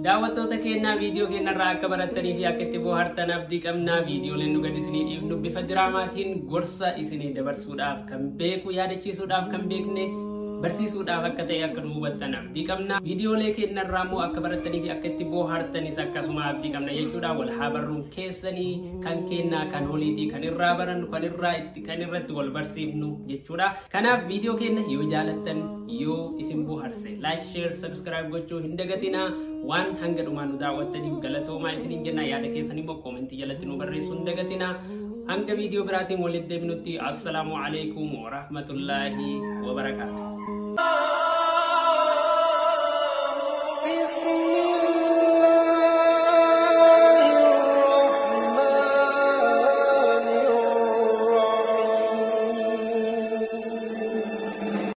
daawwattoota keenyaa viidiyoo keenyarraa akka barattanii fi akka itti bohaartan abdii qabnaa. Viidiyooleen nu gadi isinii dhiifnu bifa diraamaatiin gorsa isinii dabarsuudhaaf kan beeku, yaadachiisuudhaaf kan beekne, barsiisuudhaaf akka ta'e akka nu hubattan abdii qabna. Viidiyoolee keenyarraa immoo akka barattanii fi akka itti bohaartanis akkasuma abdii qabna jechuudha. Wal haa barruun keessanii kan kennaa kan holiitii kan irraa barannu kan irratti wal barsiifnu jechuudha. Kanaaf viidiyoo keenya yoo jaalattan yoo isin bohaarse like, share, subscribe gochuu hin dagatinaa. Waan hanga dhumaan nu daawwattaniif galatoomaa isiniin jenna. Yaada keessanii immoo koomentii jalatti nu barreessuu hin dagatinaa. Hanga viidiyoo biraatiin walitti deebinutti assalamu alaikum wa rahmatullahi wa barakaatuh.